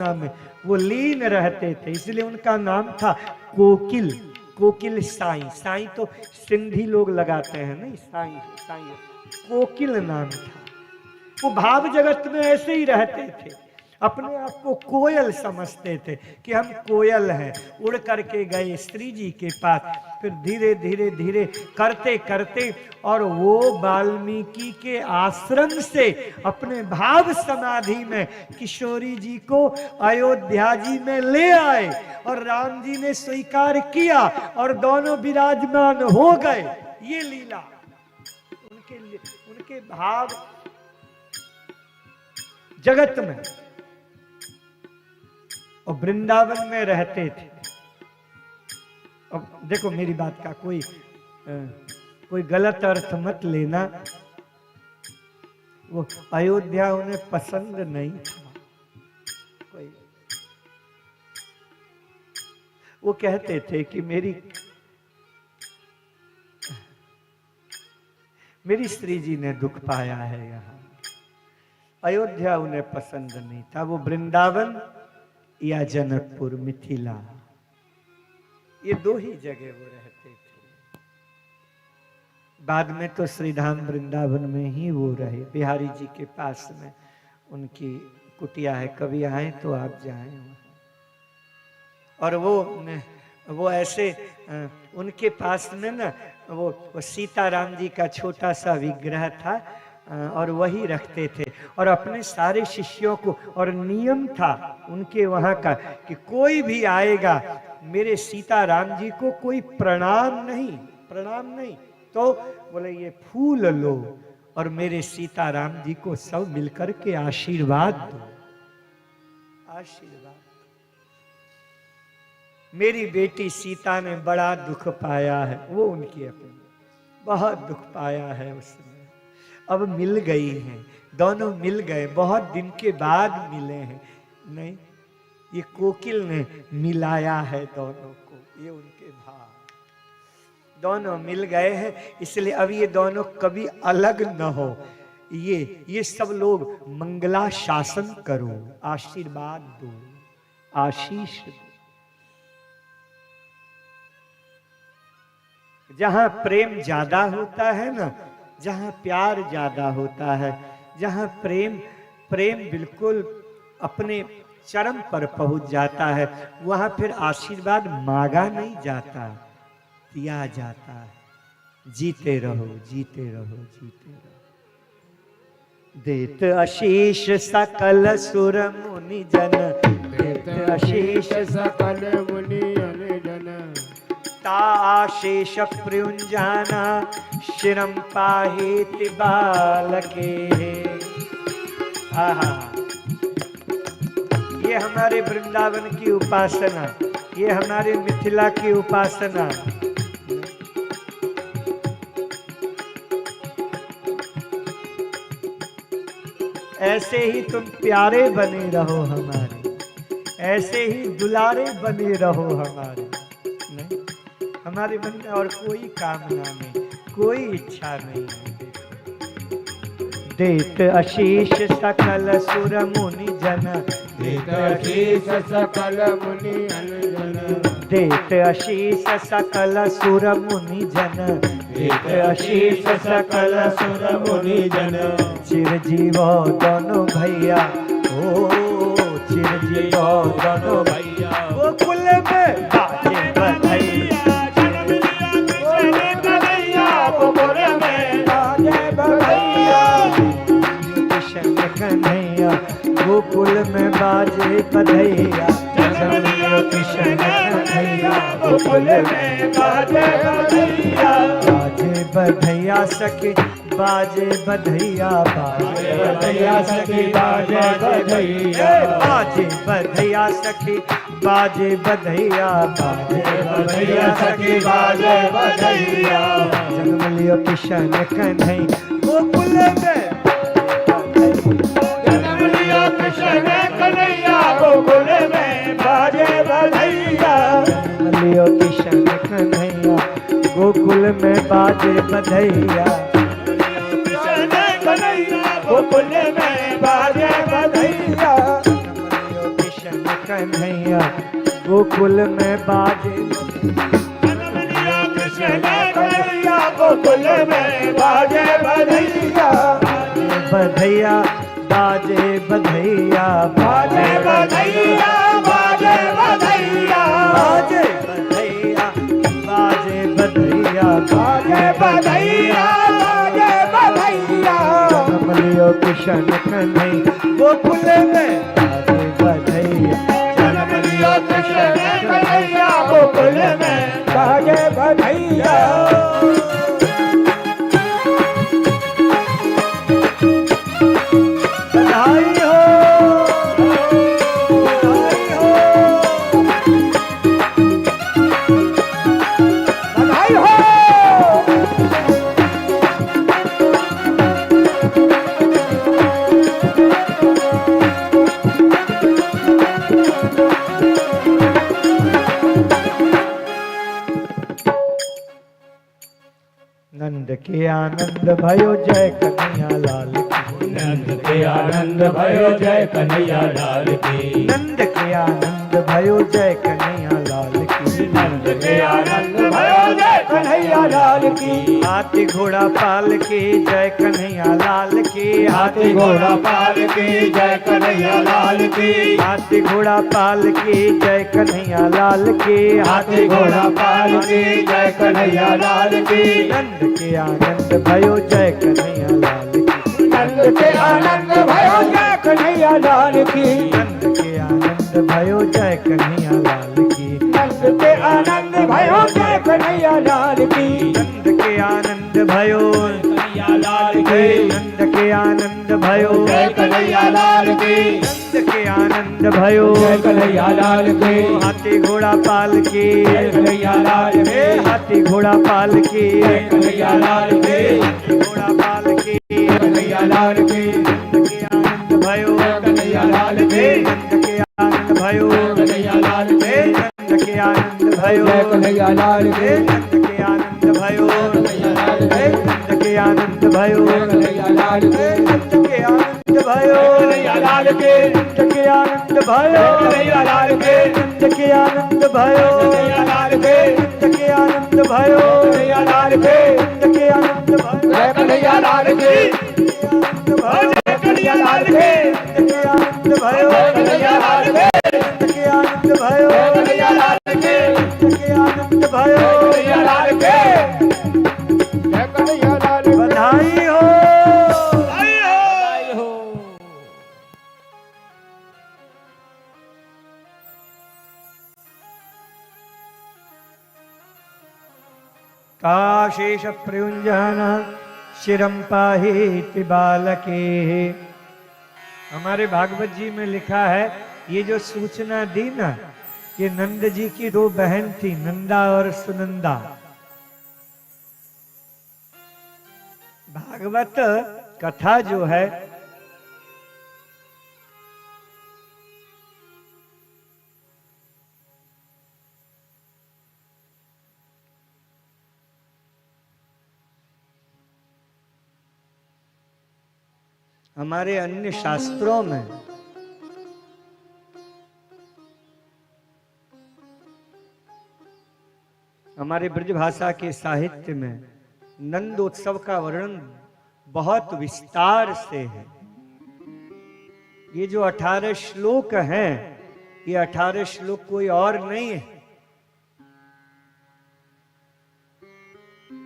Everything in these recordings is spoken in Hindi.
में वो लीन रहते थे, इसलिए उनका नाम था कोकिल। कोकिल साईं, साईं तो सिंधी लोग लगाते हैं नहीं, साईं साईं, कोकिल नाम था। वो भाव जगत में ऐसे ही रहते थे, अपने आप को कोयल समझते थे कि हम कोयल हैं। उड़ करके गए श्री जी के पास, फिर धीरे धीरे धीरे करते करते और वो वाल्मीकि के आश्रम से अपने भाव समाधि में किशोरी जी को अयोध्या जी में ले आए और राम जी ने स्वीकार किया और दोनों विराजमान हो गए। ये लीला उनके भाव जगत में और वृंदावन में रहते थे। अब देखो मेरी बात का कोई गलत अर्थ मत लेना, वो अयोध्या उन्हें पसंद नहीं था। वो कहते थे कि मेरी श्री जी ने दुख पाया है यहाँ। अयोध्या उन्हें पसंद नहीं था, वो वृंदावन या जनकपुर मिथिला, ये दो ही जगह वो रहते थे। बाद में तो श्रीधाम वृंदावन में ही वो रहे, बिहारी जी के पास में उनकी कुटिया है, कभी आए तो आप जाएं वहाँ। और वो ऐसे उनके पास में ना वो सीताराम जी का छोटा सा विग्रह था और वही रखते थे। और अपने सारे शिष्यों को, और नियम था उनके वहां का कि कोई भी आएगा मेरे सीताराम जी को कोई प्रणाम नहीं, तो बोले ये फूल लो और मेरे सीताराम जी को सब मिलकर के आशीर्वाद दो। आशीर्वाद। मेरी बेटी सीता ने बड़ा दुख पाया है, वो उनकी अपनी बहुत दुख पाया है उसने। अब मिल गई हैं, दोनों मिल गए, बहुत दिन के बाद मिले हैं। नहीं, ये कोकिल ने मिलाया है दोनों को, ये उनके भाव, दोनों मिल गए हैं। इसलिए अब ये दोनों कभी अलग न हो। ये सब लोग मंगला शासन करो, आशीर्वाद दो, आशीष दो। जहां प्रेम ज्यादा होता है ना, जहां प्यार ज्यादा होता है, जहां प्रेम बिल्कुल अपने चरम पर पहुंच जाता है, वहां फिर आशीर्वाद मांगा नहीं जाता, दिया जाता है। जीते रहो, जीते रहो, जीते रहो। देत आशीष सकल सुर मुनि जन, देत आशीष सकल मुनि जन, ता आशीष प्रियुंजाना शिरम पाहित बालके। आहा, ये हमारे वृंदावन की उपासना, ये हमारे मिथिला की उपासना। ऐसे ही तुम प्यारे बने रहो हमारे, ऐसे ही दुलारे बने रहो हमारे। नहीं, हमारे मन में और कोई कामना नहीं, कोई इच्छा नहीं है। देत आशीष सकल सुर मुनि जन, देत आशीष सकल मुनि जन, देत आशीष सकल सुर मुनि जन, देत आशीष सकल सुर मुनि जन। चिरजीवो दोनों भैया, ओ चिरजीवो दोनों भैया, वो कुल में बाजे बधैया, कन्हैया गोकुल में बाजे बधैया, जन्मियो कृष्ण कन्हैया गोकुल में बाजे बधैया। बाजे बधैया सखी बाजे बधैया, बाजे बधैया सखी बाजे बधैया, बाजे बधैया सखी बाजे बधैया, बाजे बधैया सखी बाजे बधैया। जन्म लियो कृष्ण कन्हैया गोकुल में, जन्म लियो कृष्ण कन्हैया गोकुल में बाजे बधैया, जन्म लियो कृष्ण कन्हैया गोकुल में बाजे बधैया, कृष्ण कन्हैया गोकुल में बाजे बधैया। जन्म लियो कृष्ण कृष्ण कन्हैया गोकुल में बाजे जन्म लिया कृष्ण कन्हैया गोकुल में बाजे बधैया बधैया बाजे बधैया बाजे बधैया बाजे बधैया बाजे बधैया बाजे बधैया बाजे बधैया बाजे बधैया जन्म लियो कृष्ण कन्हैया गोकुल में बाजे बधैया जन्म लिया कृष्ण कन्हैया गोकुल में बाजे बधैया बधाई हो बधाई हो नंद के आनंद भयो जय कन्हैया लाल की नंद के आनंद भयो जय कन्हैया लाल की नंद के आनंद भयो जय कन्हैया लाल की नंद के आनंद भयो जय कन्हैया लाल की हाथी घोड़ा पाल के जय कन्हैया लाल की हाथी घोड़ा पाल के जय कन्हैया लाल की हाथी घोड़ा पाल के जय कन्हैया लाल की हाथी घोड़ा पाल के जय कन्हैया लाल की नंद के आनंद भयो जय कन्हैया लाल की नंद के आनंद भयो जय कन्हैया लाल की नंद के आनंद भयो जय कन्हैया लाल की नंद के आनंद भयो जय कन्हैया लाल की नंद के आनंद भयो कन्हैया लाल की नंद के आनंद भयो जय कन्हैया लाल की नंद के आनंद भयो जय कन्हैया लाल की हाथी घोड़ा पाल के जय कन्हैया लाल की हाथी घोड़ा पाल के जय कन्हैया लाल की हाथी घोड़ा पाल के कन्हैया लाल की नंद के आनंद भयो कन्हैया लाल की नंद के आनंद भयो कन्हैया लाल की नंद के आनंद भयो जय कन्हैया लाल की नंद के आनंद भयो कन्हैया लाल की नंद के आनंद भयो कन्हैया लाल की नंद के आनंद भयो कन्हैया लाल की नंद के आनंद भयो कन्हैया लाल की नंद के आनंद भयो कन्हैया लाल की नंद के आनंद भयो कन्हैया लाल की नंद के आनंद भयो जय कन्हैया लाल की जय कन्हैया लाल की नंद के आनंद भयो कन्हैया लाल की नंद के आनंद भयो कन्हैया लाल की नंद के आनंद भयो कन्हैया लाल की जय कन्हैया लाल की बधाई हो बधाई हो काशेष प्रयुंजन शिरम पाहि बालके। हमारे भागवत जी में लिखा है, ये जो सूचना दी ना, ये नंद जी की दो बहन थी, नंदा और सुनंदा। भागवत कथा जो है हमारे अन्य शास्त्रों में हमारे ब्रजभाषा के साहित्य में नंद उत्सव का वर्णन बहुत विस्तार से है। ये जो 18 श्लोक हैं, ये 18 श्लोक कोई और नहीं है,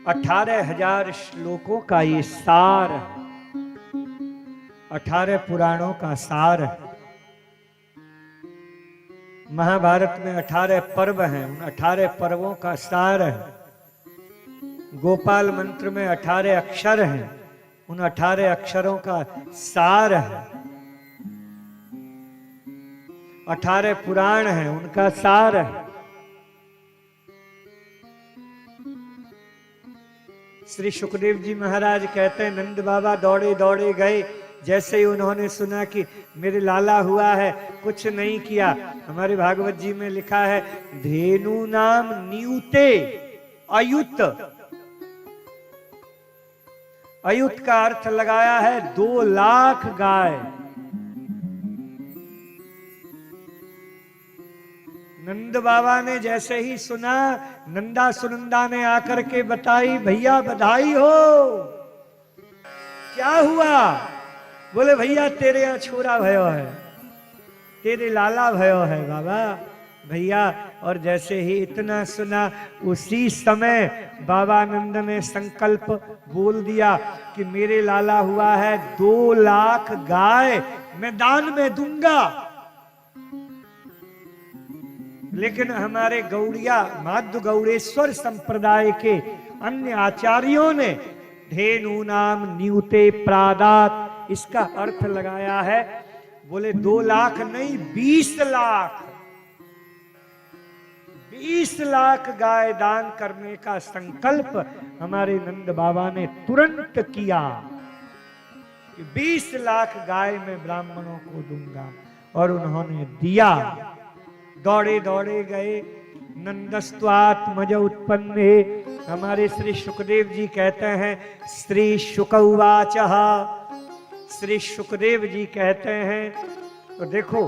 18,000 श्लोकों का ये सार है, 18 पुराणों का सार है। महाभारत में 18 पर्व हैं, उन 18 पर्वों का सार है। गोपाल मंत्र में 18 अक्षर हैं, उन 18 अक्षरों का सार है। 18 पुराण हैं, उनका सार है। श्री सुखदेव जी महाराज कहते हैं, नंद बाबा दौड़े दौड़े गए, जैसे ही उन्होंने सुना कि मेरे लाला हुआ है, कुछ नहीं किया। हमारे भागवत जी में लिखा है, धेनु नाम नियुते अयुत। अयुत का अर्थ लगाया है 2 लाख गाय। नंद बाबा ने जैसे ही सुना, नंदा सुनंदा ने आकर के बताई, भैया बधाई हो। क्या हुआ? बोले भैया तेरे यहाँ छोरा भयो है, तेरे लाला भयो है बाबा भैया। और जैसे ही इतना सुना, उसी समय बाबा नंद ने संकल्प बोल दिया कि मेरे लाला हुआ है 2 लाख गाय मैं दान में दूंगा। लेकिन हमारे गौड़िया माध्य गौड़ेश्वर संप्रदाय के अन्य आचार्यों ने धेनु नाम न्यूते प्रादात, इसका अर्थ लगाया है, बोले 2 लाख नहीं 20 लाख, 20 लाख गाय दान करने का संकल्प हमारे नंद बाबा ने तुरंत किया कि 20 लाख गाय मैं ब्राह्मणों को दूंगा। और उन्होंने दिया। दौड़े दौड़े गए। नंदस्त्वात्मज उत्पन्ने, हमारे श्री सुखदेव जी कहते हैं, श्री शुकउवाच, श्री सुखदेव जी कहते हैं। तो देखो,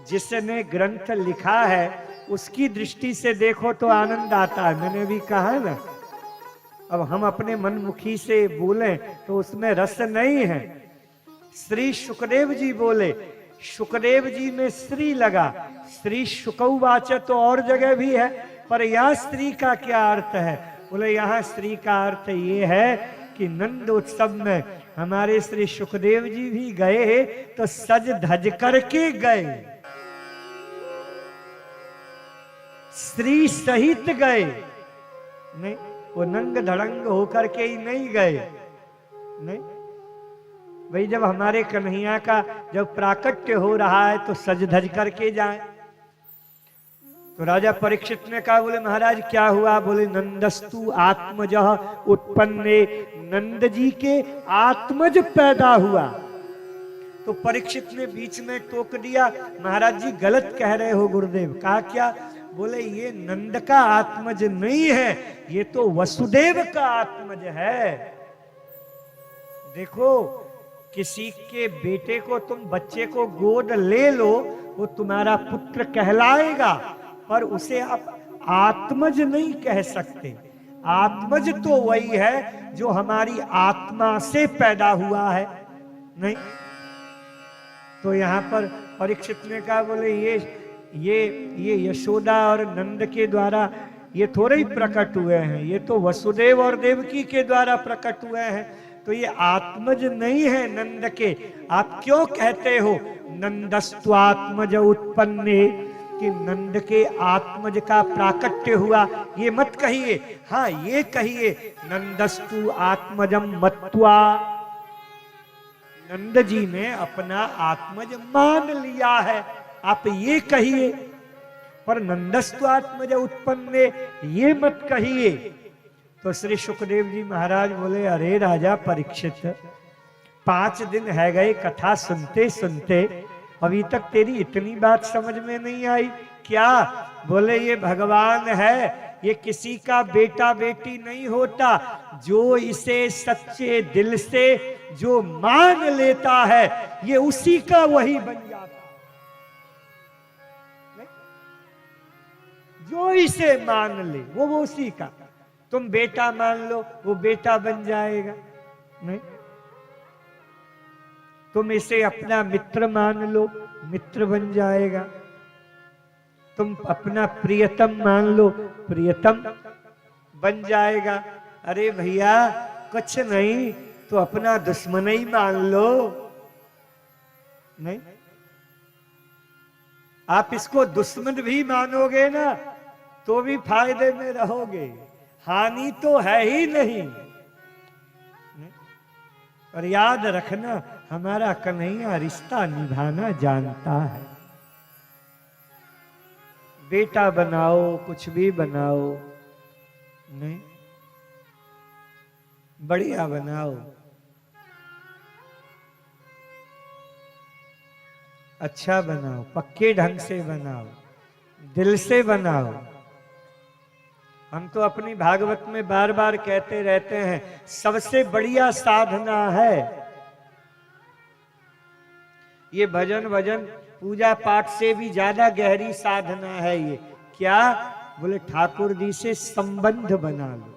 जिसने ग्रंथ लिखा है उसकी दृष्टि से देखो तो आनंद आता है। मैंने भी कहा है ना, अब हम अपने मनमुखी से बोलें तो उसमें रस नहीं है। श्री सुखदेव जी बोले, सुखदेव जी में श्री लगा, श्री शुकउवाच तो और जगह भी है, पर यहाँ स्त्री का क्या अर्थ है? बोले यहाँ स्त्री का अर्थ ये है कि नंद उत्सव में हमारे श्री सुखदेव जी भी गए तो सज धज करके गए, स्त्री सहित गए, नहीं वो नंग धड़ंग होकर के ही नहीं गए। नहीं भाई, जब हमारे कन्हैया का जब प्राकट्य हो रहा है तो सज धज करके जाए। तो राजा परीक्षित ने कहा, बोले महाराज क्या हुआ? बोले नंदस्तु आत्मज उत्पन्ने, नंद जी के आत्मज पैदा हुआ। तो परीक्षित ने बीच में टोक दिया, महाराज जी गलत कह रहे हो गुरुदेव। कहा क्या? बोले ये नंद का आत्मज नहीं है, ये तो वसुदेव का आत्मज है। देखो, किसी के बेटे को तुम बच्चे को गोद ले लो, वो तुम्हारा पुत्र कहलाएगा, पर उसे आप आत्मज नहीं कह सकते। आत्मज तो वही है जो हमारी आत्मा से पैदा हुआ है। नहीं, तो यहां पर परीक्षित ने कहा, बोले ये यशोदा और नंद के द्वारा ये थोड़े ही प्रकट हुए हैं, ये तो वसुदेव और देवकी के द्वारा प्रकट हुए हैं, तो ये आत्मज नहीं है नंद के। आप क्यों कहते हो नंदस्त्वात्मज उत्पन्ने, कि नंद के आत्मज का प्राकट्य हुआ? ये मत कहिए, हाँ ये कहिए नंदस्तु आत्मजम मत्वा, नंद जी ने अपना आत्मज मान लिया है, आप ये कहिए। पर नंदस्तु आत्मज उत्पन्ने ये मत कहिए। तो श्री सुखदेव जी महाराज बोले, अरे राजा परीक्षित, 5 दिन है गए कथा सुनते सुनते, अभी तक तेरी इतनी बात समझ में नहीं आई क्या? बोले ये भगवान है, ये किसी का बेटा बेटी नहीं होता, जो इसे सच्चे दिल से जो मान लेता है ये उसी का वही बन जाता है। जो इसे मान ले वो उसी का। तुम बेटा मान लो, वो बेटा बन जाएगा। नहीं, तुम इसे अपना मित्र मान लो, मित्र बन जाएगा। तुम अपना प्रियतम मान लो, प्रियतम बन जाएगा। अरे भैया कुछ नहीं तो अपना दुश्मन ही मान लो। नहीं, आप इसको दुश्मन भी मानोगे ना तो भी फायदे में रहोगे, हानि तो है ही नहीं। और याद रखना, हमारा कन्हैया रिश्ता निभाना जानता है। बेटा बनाओ, कुछ भी बनाओ, नहीं बढ़िया बनाओ, अच्छा बनाओ, पक्के ढंग से बनाओ, दिल से बनाओ। हम तो अपनी भागवत में बार बार कहते रहते हैं, सबसे बढ़िया साधना है ये भजन, भजन पूजा पाठ से भी ज्यादा गहरी साधना है ये क्या? बोले ठाकुर जी से संबंध बना लो।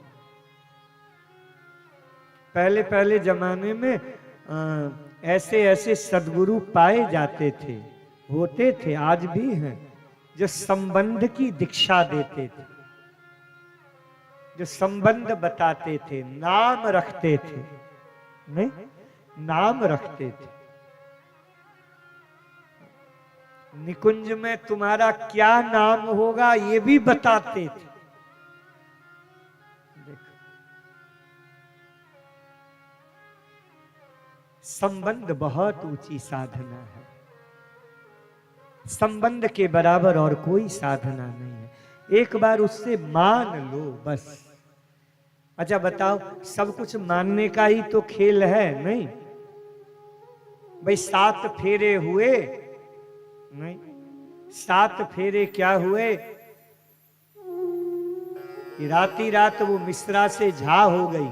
पहले पहले जमाने में ऐसे ऐसे सद्गुरु पाए जाते थे, होते थे, आज भी हैं, जो संबंध की दीक्षा देते थे, जो संबंध बताते थे, नाम रखते थे, नहीं, नाम रखते थे। निकुंज में तुम्हारा क्या नाम होगा ये भी बताते थे। देखो, संबंध बहुत ऊंची साधना है। संबंध के बराबर और कोई साधना नहीं है। एक बार उससे मान लो बस। अच्छा बताओ, सब कुछ मानने का ही तो खेल है? नहीं भाई, 7 फेरे हुए, नहीं, 7 फेरे क्या हुए कि राती रात वो मिश्रा से झा हो गई,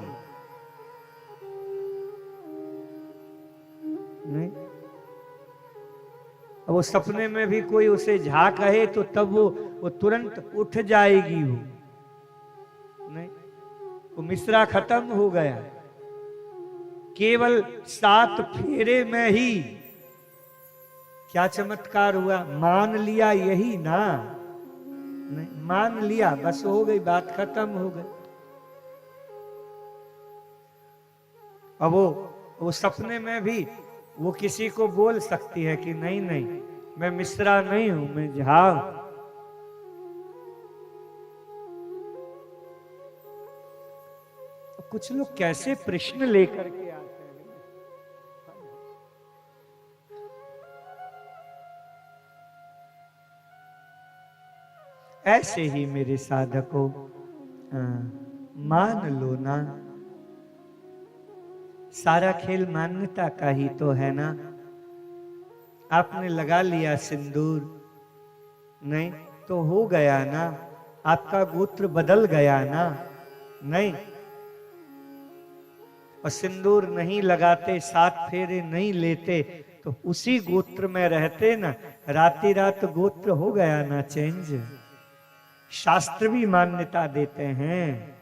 नहीं, वो सपने में भी कोई उसे झा कहे तो तब वो तुरंत उठ जाएगी, वो नहीं, वो मिश्रा खत्म हो गया। केवल 7 फेरे में ही क्या चमत्कार हुआ? मान लिया, यही ना, नहीं, मान लिया, बस हो गई, बात खत्म हो गई। अब वो सपने में भी वो किसी को बोल सकती है कि नहीं नहीं, मैं मिश्रा नहीं हूं, मैं झा हूं। कुछ लोग कैसे प्रश्न लेकर के आते हैं। ऐसे ही मेरे साधकों, मान लो ना, सारा खेल मान्यता का ही तो है ना। आपने लगा लिया सिंदूर, नहीं तो हो गया ना, आपका गोत्र बदल गया ना, नहीं, और सिंदूर नहीं लगाते, 7 फेरे नहीं लेते, तो उसी गोत्र में रहते ना, राती रात गोत्र हो गया ना चेंज। शास्त्र भी मान्यता देते हैं,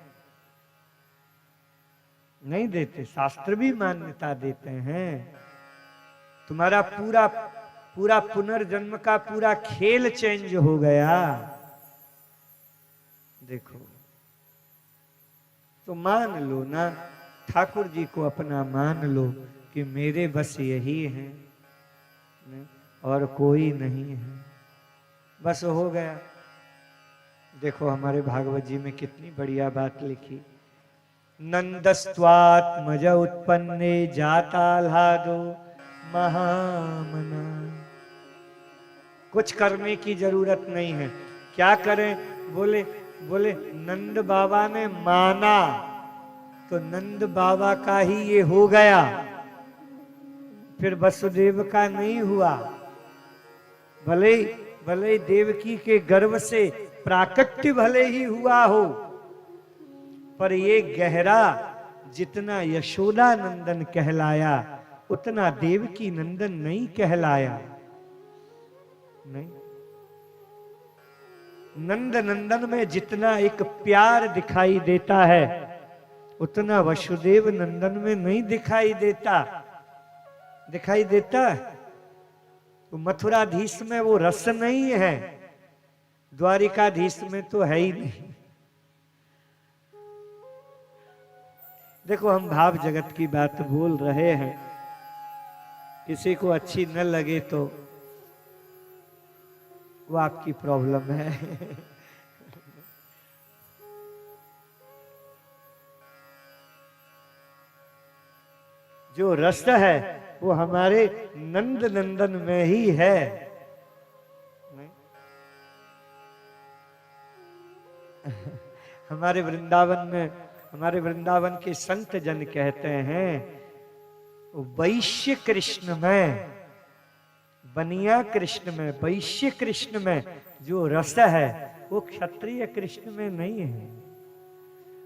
नहीं देते, शास्त्र भी मान्यता देते हैं। तुम्हारा पूरा पूरा पुनर्जन्म का पूरा खेल चेंज हो गया। देखो, तो मान लो ना, ठाकुर जी को अपना मान लो कि मेरे बस यही है, और कोई नहीं है, बस हो गया। देखो हमारे भागवत जी में कितनी बढ़िया बात लिखी। नंदस्त्वात्मज उत्पन्ने जाताल्हादो महामना। कुछ करने की जरूरत नहीं है। क्या करें? बोले बोले नंद बाबा ने माना तो नंद बाबा का ही ये हो गया, फिर वसुदेव का नहीं हुआ। भले भले देवकी के गर्भ से प्राकट्य भले ही हुआ हो, पर ये गहरा जितना यशोदा नंदन कहलाया उतना देवकी नंदन नहीं कहलाया। नहीं, नंद नंदन में जितना एक प्यार दिखाई देता है उतना वसुदेव नंदन में नहीं दिखाई देता। दिखाई देता तो मथुराधीश में वो रस नहीं है, द्वारिकाधीश में तो है ही नहीं। देखो, हम भाव जगत की बात बोल रहे हैं, किसी को अच्छी न लगे तो वो आपकी प्रॉब्लम है। जो रस है वो हमारे नंद नंदन में ही है। नहीं? हमारे वृंदावन के संत जन कहते हैं, वैश्य कृष्ण में, बनिया कृष्ण में, वैश्य कृष्ण में जो रस है वो क्षत्रिय कृष्ण में नहीं है,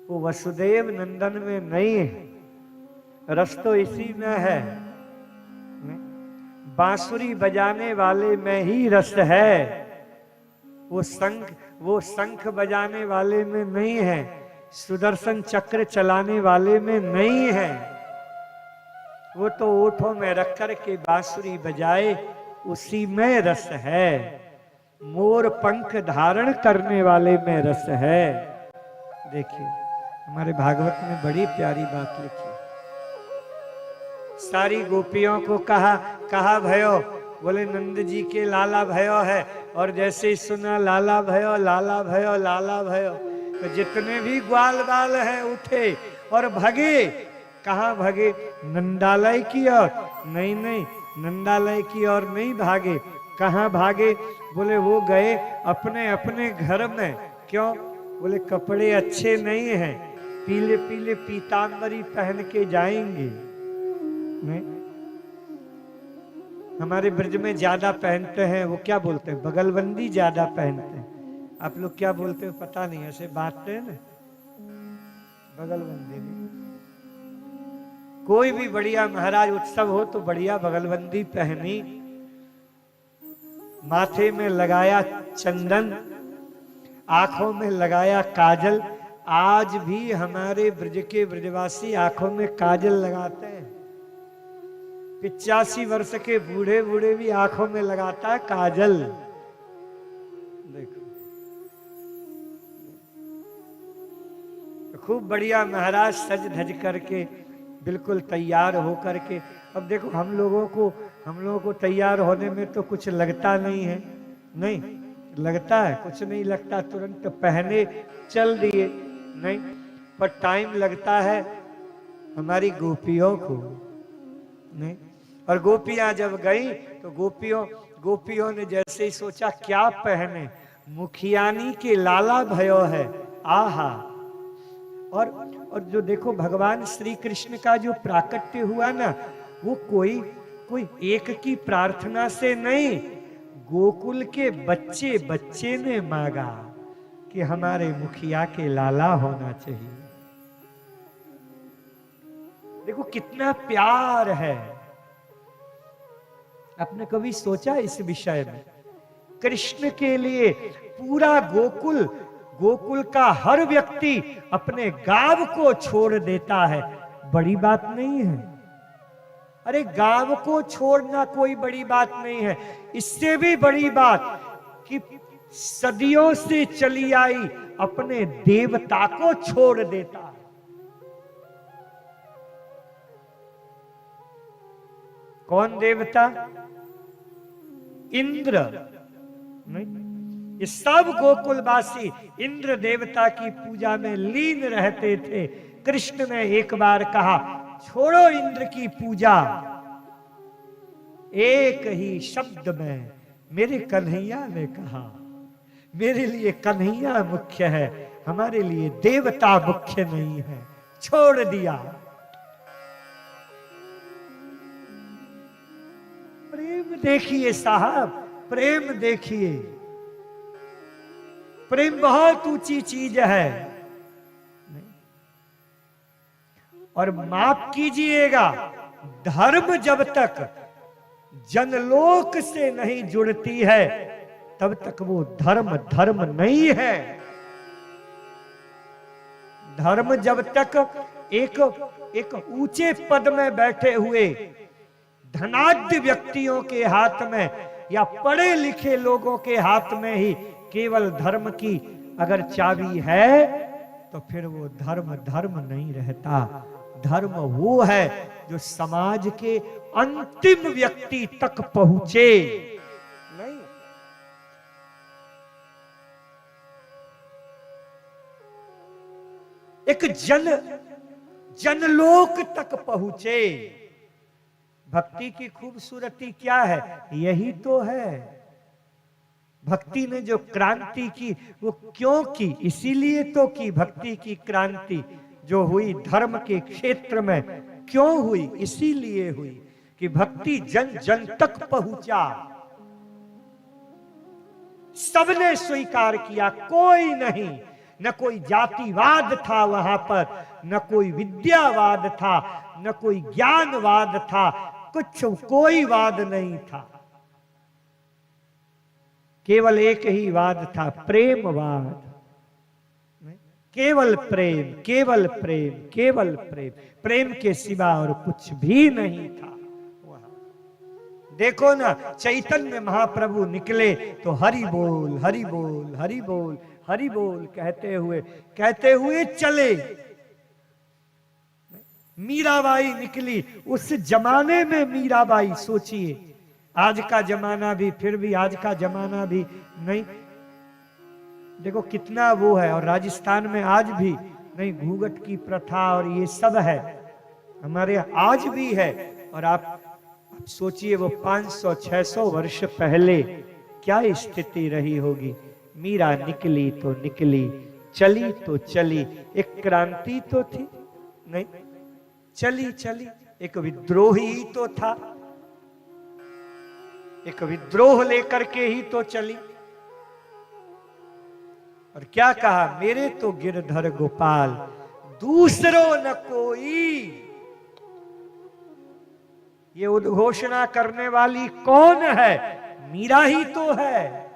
वो वसुदेव नंदन में नहीं है। रस तो इसी में है, बांसुरी बजाने वाले में ही रस है। वो शंख बजाने वाले में नहीं है, सुदर्शन चक्र चलाने वाले में नहीं है। वो तो ओठों में रख कर के बांसुरी बजाए, उसी में रस है। मोर पंख धारण करने वाले में रस है। देखिए हमारे भागवत में बड़ी प्यारी बात लिखी। सारी गोपियों को कहा भयो, बोले नंद जी के लाला भयो है। और जैसे ही सुना लाला भयो लाला भयो लाला भयो, तो जितने भी ग्वाल बाल हैं उठे और भगे। कहाँ भगे? नंदालय की ओर। नहीं नहीं, नंदालय की ओर नहीं भागे। कहाँ भागे? बोले वो गए अपने अपने घर में। क्यों? बोले कपड़े अच्छे नहीं हैं, पीले पीले पीतांबरी पहन के जाएंगे। नहीं, हमारे ब्रज में ज्यादा पहनते हैं, वो क्या बोलते हैं, बगलबंदी ज्यादा पहनते हैं। आप लोग क्या बोलते हो पता नहीं, ऐसे बांटते हैं ना, बगलबंदी नहीं। कोई भी बढ़िया महाराज उत्सव हो तो बढ़िया बगलबंदी पहनी, माथे में लगाया चंदन, आंखों में लगाया काजल। आज भी हमारे ब्रज के ब्रजवासी आंखों में काजल लगाते हैं। 85 वर्ष के बूढ़े बूढ़े भी आंखों में लगाता है काजल। देखो तो खूब बढ़िया महाराज सज धज करके बिल्कुल तैयार हो करके। अब देखो हम लोगों को तैयार होने में तो कुछ लगता नहीं है, नहीं लगता है, कुछ नहीं लगता, तुरंत पहने चल दिए, नहीं, पर टाइम लगता है हमारी गोपियों को, नहीं। और गोपियां जब गई तो गोपियों ने जैसे ही सोचा क्या पहने, मुखियानी के लाला भयो है, आहा। और जो देखो भगवान श्री कृष्ण का जो प्राकट्य हुआ ना, वो कोई एक की प्रार्थना से नहीं, गोकुल के बच्चे ने मांगा कि हमारे मुखिया के लाला होना चाहिए। देखो कितना प्यार है। आपने कभी सोचा इस विषय में? कृष्ण के लिए पूरा गोकुल का हर व्यक्ति अपने गांव को छोड़ देता है, बड़ी बात नहीं है। अरे गांव को छोड़ना कोई बड़ी बात नहीं है, इससे भी बड़ी बात कि सदियों से चली आई अपने देवता को छोड़ देता है। कौन देवता? इंद्र। नहीं, ये सब गोकुलवासी इंद्र देवता की पूजा में लीन रहते थे। कृष्ण ने एक बार कहा छोड़ो इंद्र की पूजा, एक ही शब्द में मेरे कन्हैया ने कहा, मेरे लिए कन्हैया मुख्य है, हमारे लिए देवता मुख्य नहीं है, छोड़ दिया। प्रेम देखिए साहब, प्रेम देखिए, प्रेम बहुत ऊंची चीज है। और माफ कीजिएगा, धर्म जब तक जनलोक से नहीं जुड़ती है तब तक वो धर्म नहीं है। धर्म जब तक एक ऊंचे पद में बैठे हुए धनाढ्य व्यक्तियों के हाथ में या पढ़े लिखे लोगों के हाथ में ही केवल धर्म की अगर चाबी है तो फिर वो धर्म नहीं रहता। धर्म वो है जो समाज के अंतिम व्यक्ति तक पहुंचे। नहीं, एक जनलोक तक पहुंचे। भक्ति की खूबसूरती क्या है? यही तो है। भक्ति ने जो क्रांति की वो क्यों की? इसीलिए तो की। भक्ति की क्रांति जो हुई धर्म के क्षेत्र में क्यों हुई? इसीलिए हुई कि भक्ति जन जन तक पहुंचा, सबने स्वीकार किया, कोई नहीं, न कोई जातिवाद था वहां पर, न कोई विद्यावाद था, न कोई ज्ञानवाद था, कुछ कोई वाद नहीं था। केवल एक ही वाद था, प्रेमवाद। केवल प्रेम, केवल प्रेम, केवल प्रेम, प्रेम के सिवा और कुछ भी नहीं था वहां। देखो ना, चैतन्य महाप्रभु निकले तो हरि बोल, हरि बोल, हरि बोल, हरि बोल कहते हुए चले। मीराबाई निकली, उस जमाने में मीराबाई, सोचिए आज का जमाना भी, फिर भी आज का जमाना भी नहीं, देखो कितना वो है। और राजस्थान में आज भी नहीं, घूंघट की प्रथा और ये सब है, हमारे आज भी है। और आप सोचिए वो 500-600 वर्ष पहले क्या स्थिति रही होगी। मीरा निकली तो निकली, चली तो चली, एक क्रांति तो थी नहीं, चली चली, एक विद्रोही तो था, एक विद्रोह लेकर के ही तो चली। और क्या कहा, मेरे तो गिरधर गोपाल दूसरो न कोई। ये उद्घोषणा करने वाली कौन है? मीरा ही तो है।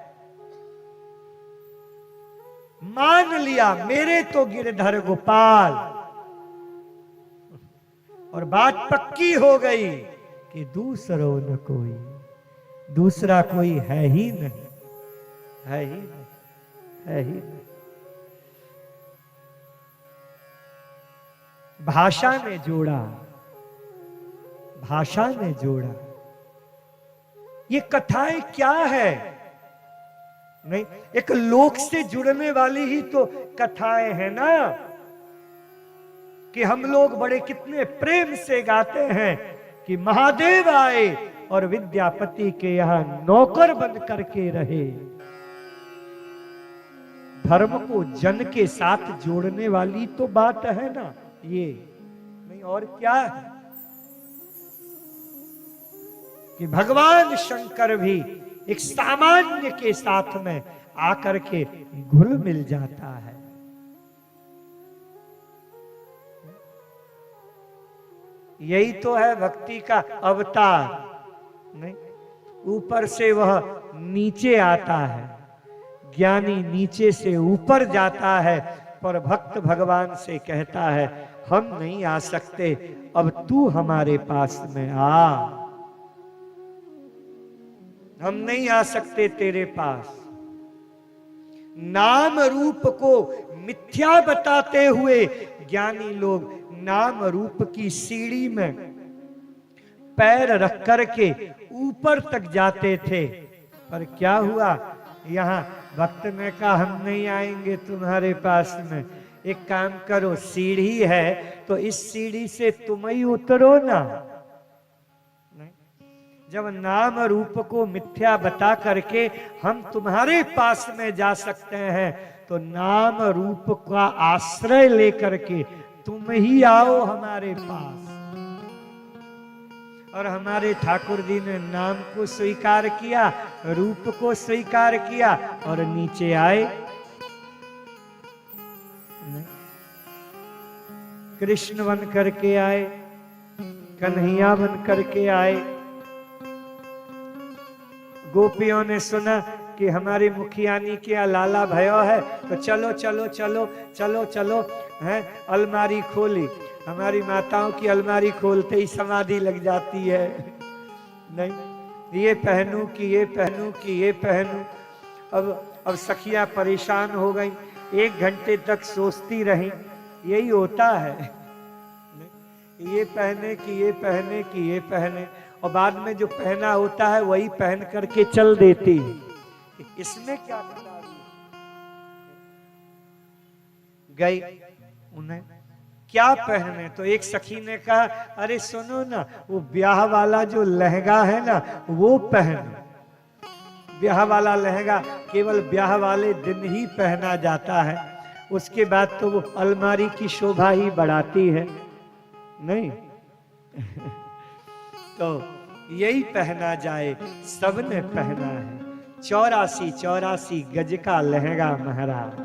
मान लिया मेरे तो गिरधर गोपाल, और बात पक्की हो गई कि दूसरो न कोई, दूसरा कोई है ही नहीं, है ही नहीं, है ही नहीं। भाषा ने जोड़ा, भाषा ने जोड़ा। ये कथाएं क्या है? नहीं, एक लोक से जुड़ने वाली ही तो कथाएं हैं ना, कि हम लोग बड़े कितने प्रेम से गाते हैं कि महादेव आए और विद्यापति के यहां नौकर बन करके रहे। धर्म को जन के साथ जोड़ने वाली तो बात है ना ये, नहीं और क्या है? कि भगवान शंकर भी एक सामान्य के साथ में आकर के घुल मिल जाता है। यही तो है भक्ति का अवतार। नहीं, ऊपर से वह नीचे आता है, ज्ञानी नीचे से ऊपर जाता है, पर भक्त भगवान से कहता है हम नहीं आ सकते, अब तू हमारे पास में आ, हम नहीं आ सकते तेरे पास। नाम रूप को मिथ्या बताते हुए ज्ञानी लोग नाम रूप की सीढ़ी में पैर रख करके ऊपर तक जाते थे, पर क्या हुआ, यहां भक्त ने कहा हम नहीं आएंगे तुम्हारे पास में, एक काम करो, सीढ़ी है तो इस सीढ़ी से तुम ही उतरो ना। नहीं? जब नाम रूप को मिथ्या बता करके हम तुम्हारे पास में जा सकते हैं, तो नाम रूप का आश्रय लेकर के तुम ही आओ हमारे पास। और हमारे ठाकुर जी ने नाम को स्वीकार किया, रूप को स्वीकार किया और नीचे आए। कृष्ण बन करके आए, कन्हैया बन करके आए। गोपियों ने सुना कि हमारी मुखियानी के लाला भयो है, तो चलो चलो चलो चलो चलो, हैं अलमारी खोली। हमारी माताओं की अलमारी खोलते ही समाधि लग जाती है, नहीं ये पहनूं कि ये पहनूं कि ये पहनूं। अब सखियां परेशान हो गई, 1 घंटे तक सोचती रही। यही होता है, ये पहने कि ये पहने कि ये पहने, और बाद में जो पहना होता है वही पहन करके चल देती है। इसमें क्या बता रही गई, उन्हें क्या पहने? तो एक सखी ने कहा अरे सुनो ना, वो ब्याह वाला जो लहंगा है ना वो पहनो। ब्याह वाला लहंगा केवल ब्याह वाले दिन ही पहना जाता है, उसके बाद तो वो अलमारी की शोभा ही बढ़ाती है, नहीं तो यही पहना जाए, सबने पहना है 84 गज का लहंगा महाराज।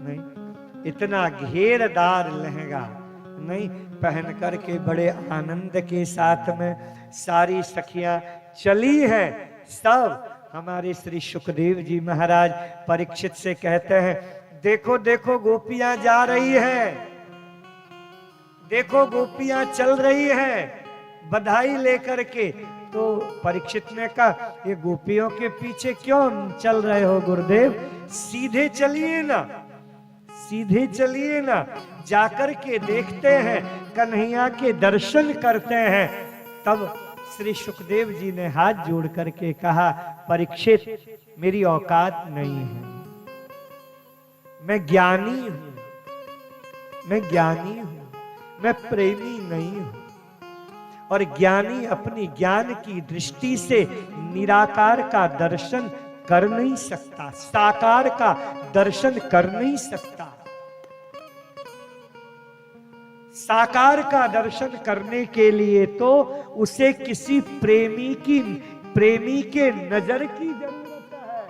नहीं, इतना घेरदार लहंगा नहीं, पहन करके बड़े आनंद के साथ में सारी सखियां चली हैं। सब हमारे श्री सुखदेव जी महाराज परीक्षित से कहते हैं, देखो देखो गोपियां जा रही है, देखो गोपियां चल रही है बधाई लेकर के। तो परीक्षित ने कहा, ये गोपियों के पीछे क्यों चल रहे हो गुरुदेव, सीधे चलिए ना, सीधे चलिए ना, जाकर के देखते हैं, कन्हैया के दर्शन करते हैं। तब श्री सुखदेव जी ने हाथ जोड़ करके कहा, परीक्षित मेरी औकात नहीं है, मैं ज्ञानी हूं, मैं ज्ञानी हूं, मैं प्रेमी नहीं हूं। और ज्ञानी अपनी ज्ञान की दृष्टि से निराकार का दर्शन कर नहीं सकता, साकार का दर्शन कर नहीं सकता। साकार का दर्शन करने के लिए तो उसे किसी प्रेमी के नजर की जरूरत है।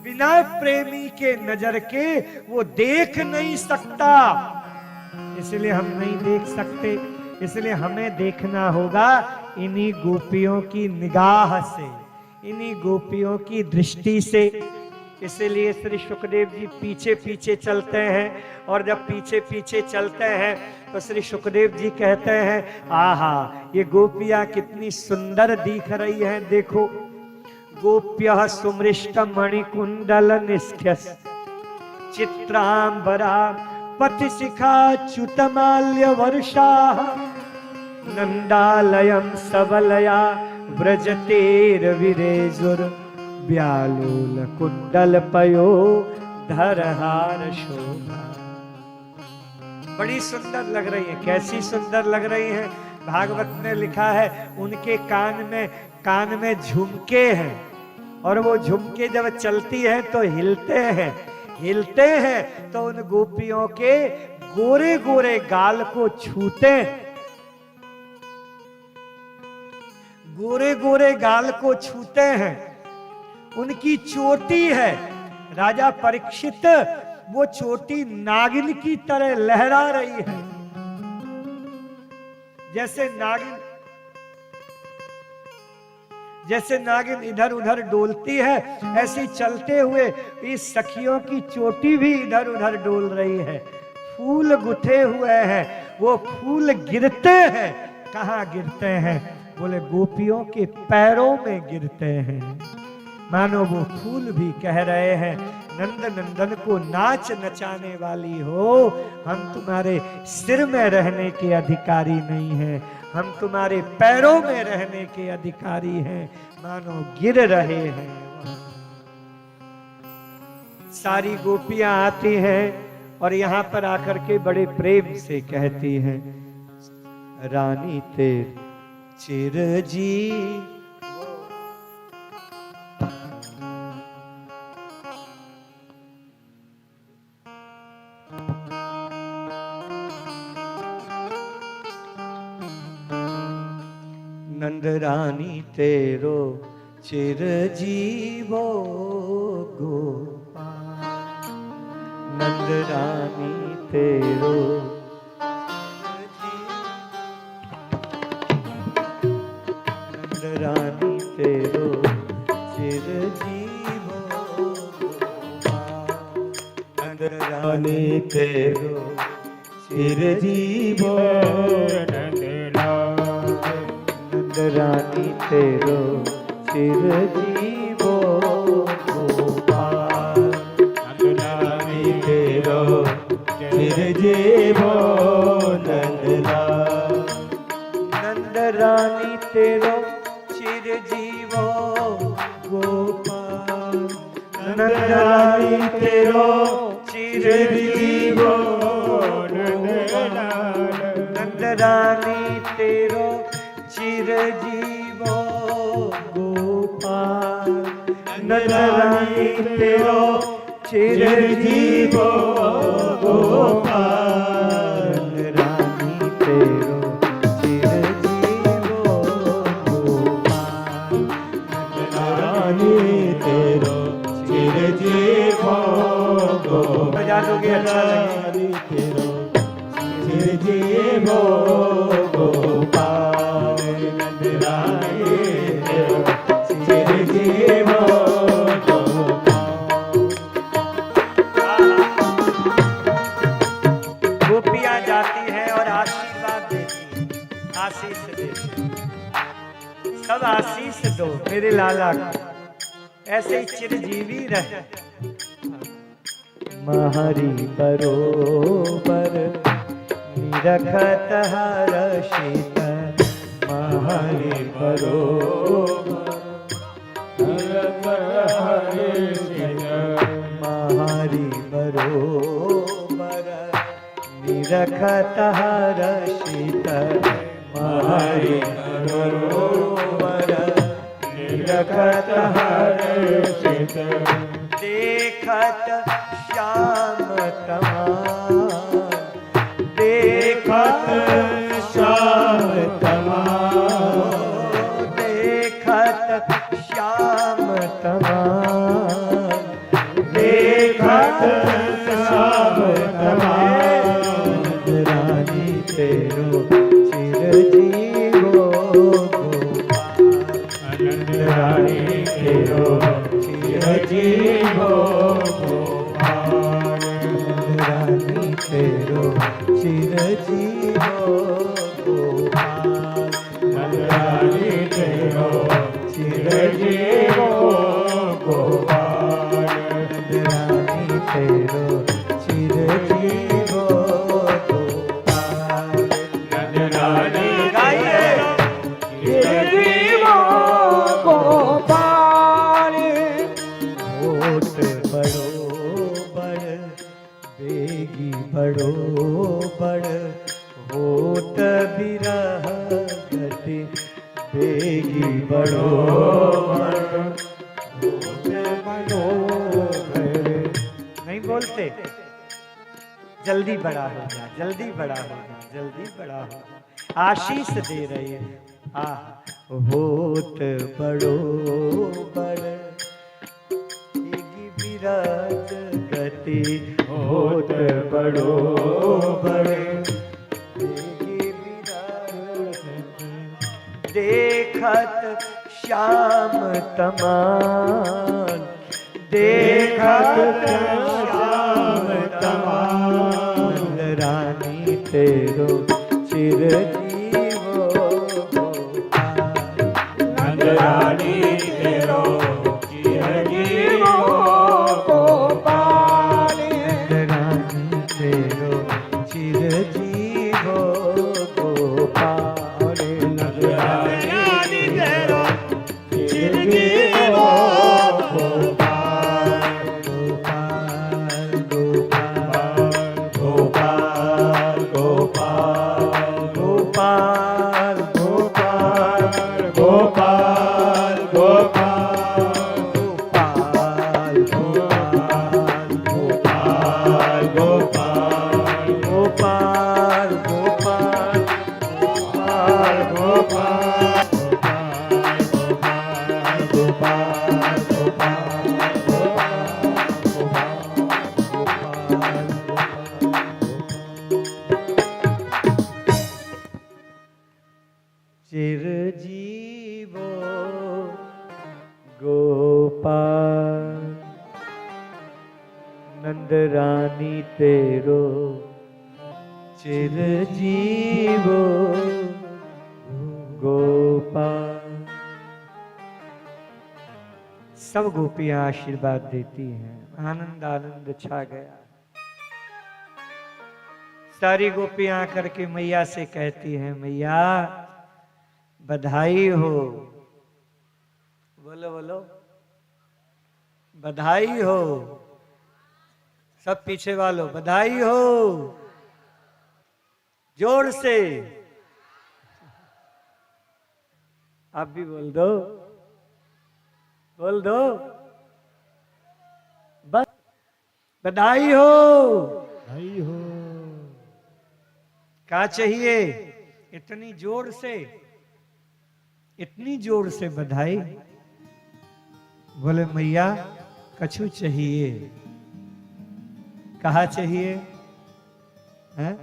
बिना प्रेमी के नजर के वो देख नहीं सकता, इसलिए हम नहीं देख सकते। इसलिए हमें देखना होगा इन्हीं गोपियों की निगाह से, इन्हीं गोपियों की दृष्टि से। इसलिए श्री सुखदेव जी पीछे पीछे चलते हैं, और जब पीछे पीछे चलते हैं तो श्री सुखदेव जी कहते हैं, आहा ये गोपियां कितनी सुंदर दिख रही हैं, देखो। गोप्यः सुमृष्ट मणिकुंडल निष्क्यस चित्रांबरा पथिशिखा च्युतमाल्य वर्षा नंदालयम सबलया व्रजतेर विरेजुर व्यालोल कुंडल पयो धरहार शोभा। बड़ी सुंदर लग रही है। कैसी सुंदर लग रही है? भागवत में लिखा है उनके कान में झुमके हैं, और वो झुमके जब चलती हैं तो हिलते हैं, हिलते हैं तो उन गोपियों के गोरे गोरे गाल को छूते, गोरे गोरे गाल को छूते हैं। उनकी चोटी है, राजा परीक्षित, वो चोटी नागिन की तरह लहरा रही है। जैसे नागिन इधर उधर डोलती है, ऐसी चलते हुए इस सखियों की चोटी भी इधर उधर डोल रही है। फूल गुथे हुए हैं, वो फूल गिरते हैं। कहाँ गिरते हैं? बोले गोपियों के पैरों में गिरते हैं। मानो वो फूल भी कह रहे हैं, नंद नंदन को नाच नचाने वाली हो, हम तुम्हारे सिर में रहने के अधिकारी नहीं हैं, हम तुम्हारे पैरों में रहने के अधिकारी हैं। मानो गिर रहे हैं। सारी गोपियां आती हैं और यहाँ पर आकर के बड़े प्रेम से कहती हैं, रानी तेर चिरजी नंद रानी तेरो चिरजीवो गोपाल, नंद रानी तेरो नंद रानी तेरो चिरजीवो गोपाल, नंद रानी तेरो चिरजीवो रानी तेरो चिरजीवो गोपाल, रानी तेरो चिरजीवो नंदलाल, नंद रानी तेरो चिरजीवो गोपाल, नंद रानी तेरो चिरजीवो नंदलाल, नंद रानी तेरो चिरजीवो गोपाल, नंद रानी तेरो चिरजीवो गोपाल, रानी तेरो चिरजीवो गोपाल, रानी तेरो चिरजीवो गोपाल। बजा दोगे अच्छा लगेगा। तेरो चिरजीवो गोपाल, चिरजीवो सब आशीष दो मेरे लाला को, ऐसे ही चिरजीवी रहे। महरी बरोबर निरखत हर्षित, महरी बरोबर निरखत हर्षित, महरी बरोबर निरखत हर्षित, महरी बरोबर निरखत हर्षित। देखत श्याम तमान, देखत श्याम तमान, देखत श्याम तमान, देखत श्याम तमान। रानी तेरो चिरजीवो गोपाल, रानी तेरो चिरजीवो गोपाल, रानी तेरो चिरजीवो गोपाल, रानी तेरो चिरजीवो गोपाल, रानी तेरो चिरजीवो गोपाल। रानी गाइए चिरजीवो गोपाल। होत बड़ो बड़ बेगी बड़ो बड़, होत बिरह गति बेगी बड़ो बड़, होत बड़ो बड़। नहीं बोलते, जल्दी बड़ा हो जा, जल्दी बड़ा हो जा, जल्दी बड़ा हो जा। आशीष दे रहे हैं। होत बड़ो बड़ विराज गति, होत बड़ो बड़ विराज। देखत श्याम तमान, देखत श्याम तमान। रानी तेरो चिरजीवो गोपाल, रानी तेरो चिरजीवो गोपाल, रानी तेरो चिरजीवो गोपाल, रानी तेरो चिरजीवो गोपाल, गोपाल गोपाल गोपाल गोपाल गोपाल गोपाल गोपाल गोपाल गोपाल गोपाल गोपाल गोपाल चिरजीवो गोपाल। नंद रानी तेरो चिरजीवो गोपाल। सब गोपियां आशीर्वाद देती हैं, आनंद आनंद छा गया। सारी गोपियां आकर के मैया से कहती हैं, मैया बधाई हो। बोलो बोलो, बधाई हो। सब पीछे वालों बधाई हो, जोर से। आप भी बोल दो, बोल दो, बस बधाई हो, बधाई हो। क्या चाहिए? इतनी जोर से, इतनी जोर से बधाई। बोले मैया कछु चाहिए। कहा चाहिए? हैं?